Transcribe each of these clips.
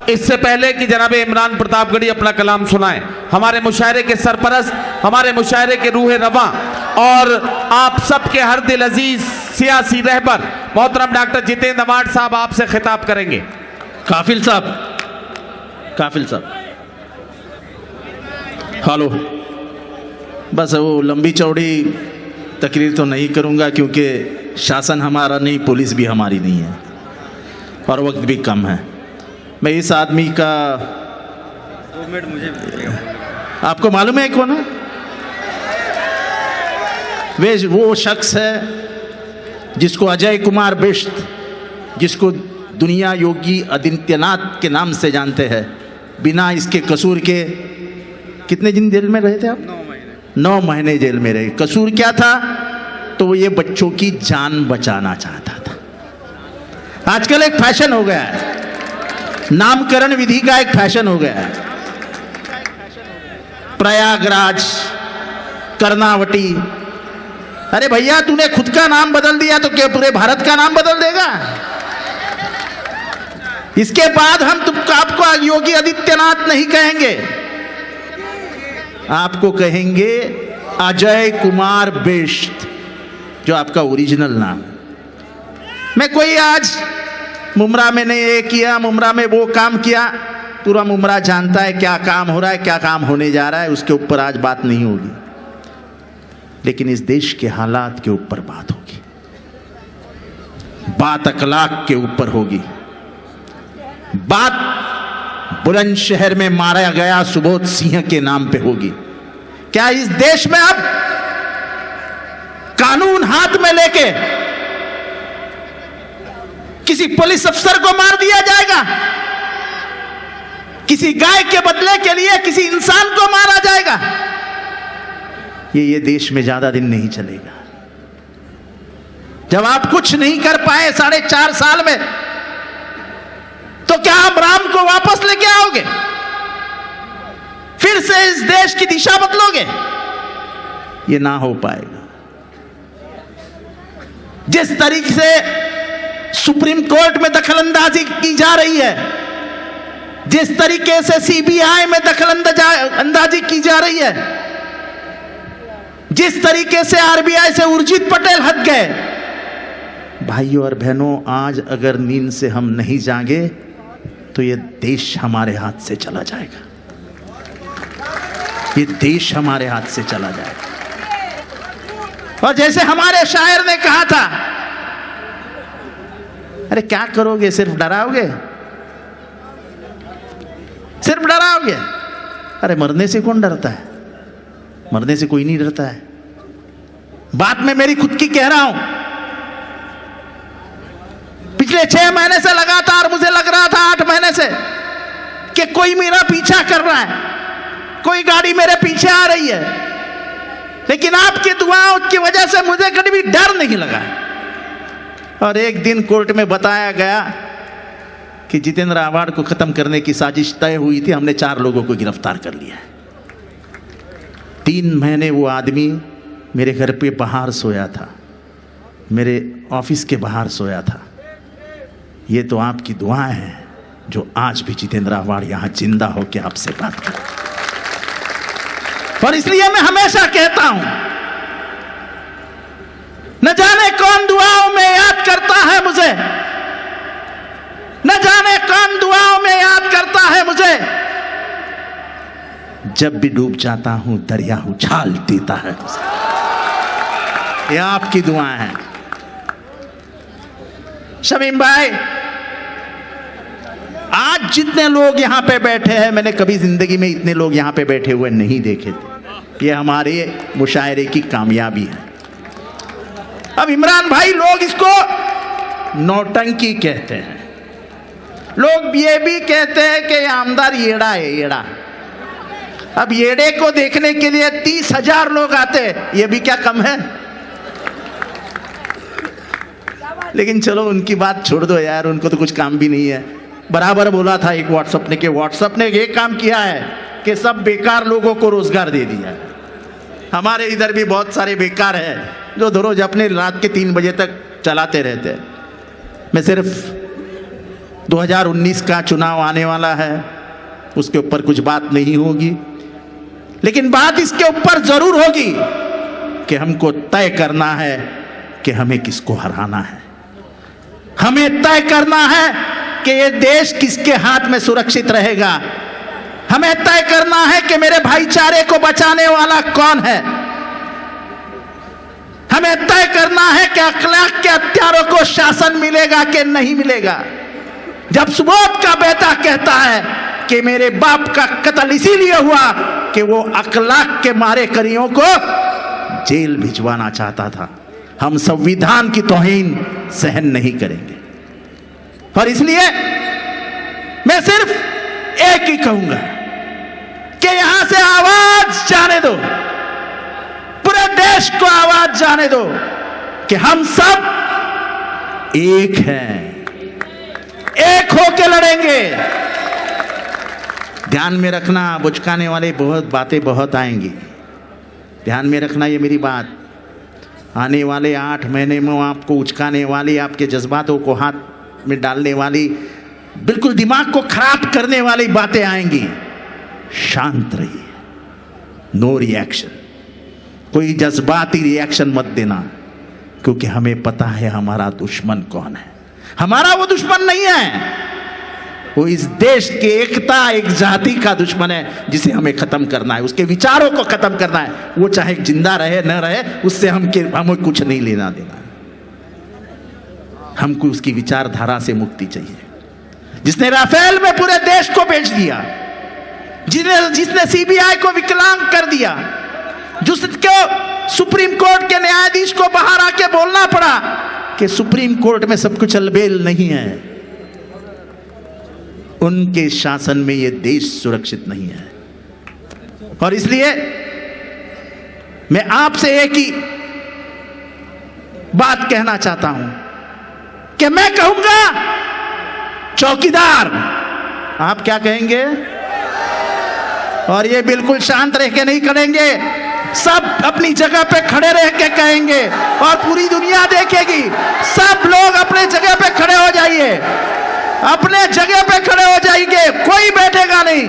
इससे पहले कि जनाब इमरान प्रतापगढ़ी अपना कलाम सुनाएं, हमारे मुशायरे के सरपरस्त, हमारे मुशायरे के रूह रवा और आप सबके हर दिल अजीज सियासी रहबर मोहतरम डॉक्टर जितेंद्र अवार्ड साहब आपसे खिताब करेंगे। काफिल साहब, काफिल साहब, हेलो। बस वो लंबी चौड़ी तकरीर तो नहीं करूंगा क्योंकि शासन हमारा नहीं, पुलिस भी हमारी नहीं है और वक्त भी कम है। मैं इस आदमी का 2 मिनट मुझे आपको मालूम है कौन है? वे वो शख्स है जिसको अजय कुमार बिष्ट, जिसको दुनिया योगी आदित्यनाथ के नाम से जानते हैं, बिना इसके कसूर के कितने दिन जेल में रहे थे आप? 9 महीने जेल में रहे। कसूर क्या था? तो वो ये बच्चों की जान बचाना चाहता था। आजकल एक फैशन हो गया है, नामकरण विधि का एक फैशन हो गया है। प्रयागराज, कर्नावटी, अरे भैया तूने खुद का नाम बदल दिया तो क्या पूरे भारत का नाम बदल देगा? इसके बाद हम आपको योगी आदित्यनाथ नहीं कहेंगे, आपको कहेंगे अजय कुमार बिष्ट, जो आपका ओरिजिनल नाम है। मैं कोई आज मुमरा में ने ये किया, मुमरा में वो काम किया, पूरा मुमरा जानता है क्या काम हो रहा है, क्या काम होने जा रहा है, उसके ऊपर आज बात नहीं होगी। लेकिन इस देश के हालात के ऊपर बात होगी, बात अखलाक के ऊपर होगी, बात बुलंदशहर में मारा गया सुबोध सिंह के नाम पे होगी। क्या इस देश में अब कानून हाथ में लेके किसी पुलिस अफसर को मार दिया जाएगा? किसी गाय के बदले के लिए किसी इंसान को मारा जाएगा? ये देश में ज्यादा दिन नहीं चलेगा। जब आप कुछ नहीं कर पाए 4.5 साल में, तो क्या आप राम को वापस लेके आओगे? फिर से इस देश की दिशा बदलोगे? ये ना हो पाएगा। जिस तरीके से सुप्रीम कोर्ट में दखलंदाजी की जा रही है, जिस तरीके से सीबीआई में दखलंदाजी की जा रही है, जिस तरीके से आरबीआई से उर्जित पटेल हट गए, भाइयों और बहनों, आज अगर नींद से हम नहीं जागे तो ये देश हमारे हाथ से चला जाएगा। ये देश हमारे हाथ से चला जाएगा। और जैसे हमारे शायर ने कहा था, अरे क्या करोगे, सिर्फ डराओगे? सिर्फ डराओगे? अरे मरने से कौन डरता है? मरने से कोई नहीं डरता है। बात मैं मेरी खुद की कह रहा हूं। पिछले 6 महीने से लगातार मुझे लग रहा था, 8 महीने से, कि कोई मेरा पीछा कर रहा है, कोई गाड़ी मेरे पीछे आ रही है। लेकिन आपकी दुआओं की वजह से मुझे कभी भी डर नहीं लगा। और एक दिन कोर्ट में बताया गया कि जितेंद्र अवार्ड को खत्म करने की साजिश तय हुई थी, हमने 4 लोगों को गिरफ्तार कर लिया है। 3 महीने वो आदमी मेरे घर पे बाहर सोया था, मेरे ऑफिस के बाहर सोया था। ये तो आपकी दुआएं हैं जो आज भी जितेंद्र अवार्ड यहां जिंदा होकर आपसे बात कर। और इसलिए मैं हमेशा कहता हूं, न जाने कौन दुआओं में याद करता है मुझे, न जाने कौन दुआओं में याद करता है मुझे। जब भी डूब जाता हूं दरिया उछाल देता है मुझे। ये आपकी दुआएं हैं। शमीम भाई, आज जितने लोग यहां पे बैठे हैं, मैंने कभी जिंदगी में इतने लोग यहां पे बैठे हुए नहीं देखे थे। ये हमारे मुशायरे की कामयाबी है। अब इमरान भाई, लोग इसको नौटंकी कहते हैं, लोग ये भी कहते हैं कि आमदार येड़ा है, येड़ा। अब येड़े को देखने के लिए 30,000 लोग आते हैं, ये भी क्या कम है? लेकिन चलो उनकी बात छोड़ दो यार, उनको तो कुछ काम भी नहीं है। बराबर बोला था एक व्हाट्सएप ने कि व्हाट्सएप ने एक काम किया है कि सब बेकार लोगों को रोजगार दे दिया है। हमारे इधर भी बहुत सारे बेकार हैं जो रोज अपने रात के 3 बजे तक चलाते रहते हैं। मैं सिर्फ 2019 का चुनाव आने वाला है, उसके ऊपर कुछ बात नहीं होगी, लेकिन बात इसके ऊपर जरूर होगी कि हमको तय करना है कि हमें किसको हराना है। हमें तय करना है कि ये देश किसके हाथ में सुरक्षित रहेगा। हमें तय करना है कि मेरे भाईचारे को बचाने वाला कौन है। हमें तय करना है कि अखलाक के हत्यारों को शासन मिलेगा कि नहीं मिलेगा। जब सुबोध का बेटा कहता है कि मेरे बाप का कत्ल इसीलिए हुआ कि वो अखलाक के मारे करियों को जेल भिजवाना चाहता था, हम संविधान की तौहीन सहन नहीं करेंगे। और इसलिए मैं सिर्फ एक ही कहूंगा कि यहां से आवाज जाने दो, पूरे देश को आवाज जाने दो कि हम सब एक हैं, एक होके लड़ेंगे। ध्यान में रखना, बुचकाने वाले बातें बहुत आएंगी, ध्यान में रखना ये मेरी बात। आने वाले 8 महीने में आपको उचकाने वाली, आपके जज्बातों को हाथ में डालने वाली, बिल्कुल दिमाग को खराब करने वाली बातें आएंगी। शांत रहिए, नो रिएक्शन, कोई जज्बाती रिएक्शन मत देना, क्योंकि हमें पता है हमारा दुश्मन कौन है। हमारा वो दुश्मन नहीं है, वो इस देश की एकता, एक जाति का दुश्मन है जिसे हमें खत्म करना है, उसके विचारों को खत्म करना है। वो चाहे जिंदा रहे न रहे, उससे हमें कुछ नहीं लेना देना। हमको उसकी विचारधारा से मुक्ति चाहिए। जिसने राफेल में पूरे देश को बेच दिया, जिसने सीबीआई को विकलांग कर दिया, जिसको सुप्रीम कोर्ट के न्यायाधीश को बाहर आके बोलना पड़ा कि सुप्रीम कोर्ट में सब कुछ अलबेल नहीं है, उनके शासन में यह देश सुरक्षित नहीं है। और इसलिए मैं आपसे एक ही बात कहना चाहता हूं कि मैं कहूंगा चौकीदार, आप क्या कहेंगे? और ये बिल्कुल शांत रह के नहीं करेंगे, सब अपनी जगह पे खड़े रह के कहेंगे और पूरी दुनिया देखेगी। सब लोग अपने जगह पे खड़े हो जाइए, अपने जगह पे खड़े हो जाएंगे, कोई बैठेगा नहीं।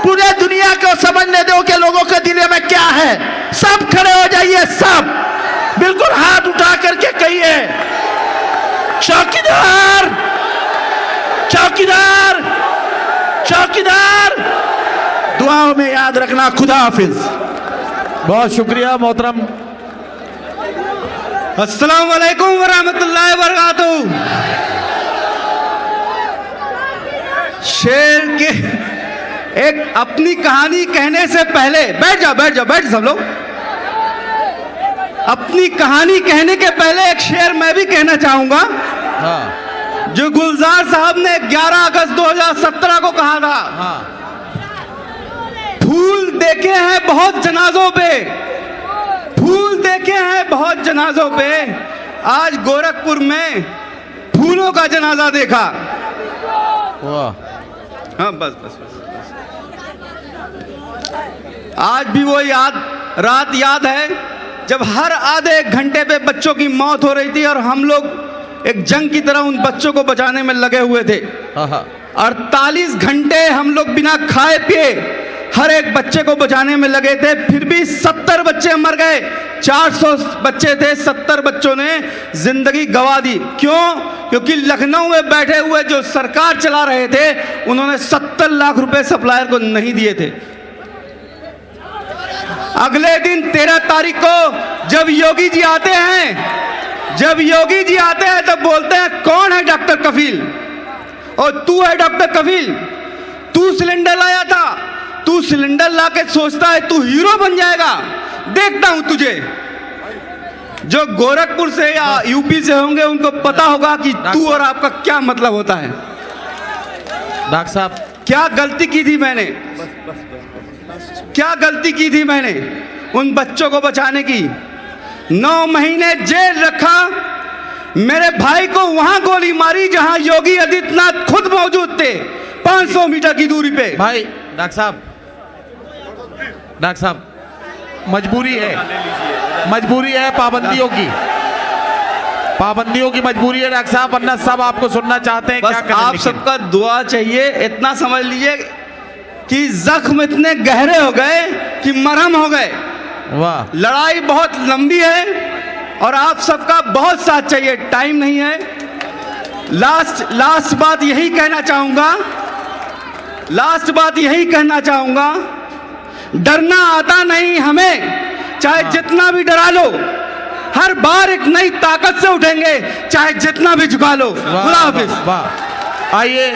पूरे दुनिया को समझने दो कि लोगों के दिल में क्या है। सब खड़े हो जाइए, सब बिल्कुल हाथ उठा करके कहिए चौकीदार, चौकीदार, चौकीदार। दुआओं में याद रखना। खुदा हाफिज। बहुत शुक्रिया मोहतरम। अस्सलाम वालेकुम वरहमतुल्लाहि वबरकातुहू। शेर के एक अपनी कहानी कहने से पहले, बैठ जाओ सब लोग। अपनी कहानी कहने के पहले एक शेर मैं भी कहना चाहूंगा। हाँ। जो गुलजार साहब ने 11 अगस्त 2017 को कहा था। हाँ। फूल देखे हैं बहुत जनाजों पे, फूल देखे हैं बहुत जनाजों पे, आज गोरखपुर में फूलों का जनाजा देखा। वाह। हाँ बस। आज भी वो रात याद है जब हर आधे एक घंटे पे बच्चों की मौत हो रही थी और हम लोग एक जंग की तरह उन बच्चों को बचाने में लगे हुए थे। 48 घंटे हम लोग बिना खाए पिए हर एक बच्चे को बचाने में लगे थे, फिर भी 70 बच्चे मर गए। 400 बच्चे थे, 70 बच्चों ने जिंदगी गंवा दी। क्यों? क्योंकि लखनऊ में बैठे हुए जो सरकार चला रहे थे, उन्होंने 70 लाख रुपए सप्लायर को नहीं दिए थे। अगले दिन 13 तारीख को जब योगी जी आते हैं, तब बोलते हैं कौन है डॉक्टर कफील? और तू है डॉक्टर कफील, तू सिलेंडर लाया था, तू सिलेंडर लाके सोचता है तू हीरो बन जाएगा, देखता हूं तुझे। जो गोरखपुर से या यूपी से होंगे उनको पता होगा कि तू और आपका क्या मतलब होता है। डॉक्टर साहब, क्या गलती की थी मैंने, क्या गलती की थी मैंने उन बच्चों को बचाने की? 9 महीने जेल रखा, मेरे भाई को वहां गोली मारी जहां योगी आदित्यनाथ खुद मौजूद थे, 500 मीटर की दूरी पे। भाई डॉक्टर साहब, मजबूरी है पाबंदियों की। पाबंदियों की मजबूरी है डॉक्टर साहब, वरना सब आपको सुनना चाहते हैं। बस क्या करें आप लेकिन? सबका दुआ चाहिए। इतना समझ लीजिए कि जख्म इतने गहरे हो गए कि मरहम हो गए। वाह, लड़ाई बहुत लंबी है और आप सबका बहुत साथ चाहिए, टाइम नहीं है। लास्ट बात यही कहना चाहूंगा, डरना आता नहीं हमें, चाहे जितना भी डरा लो, हर बार एक नई ताकत से उठेंगे, चाहे जितना भी झुका लो। खुदा हाफिज। वाह, आइए।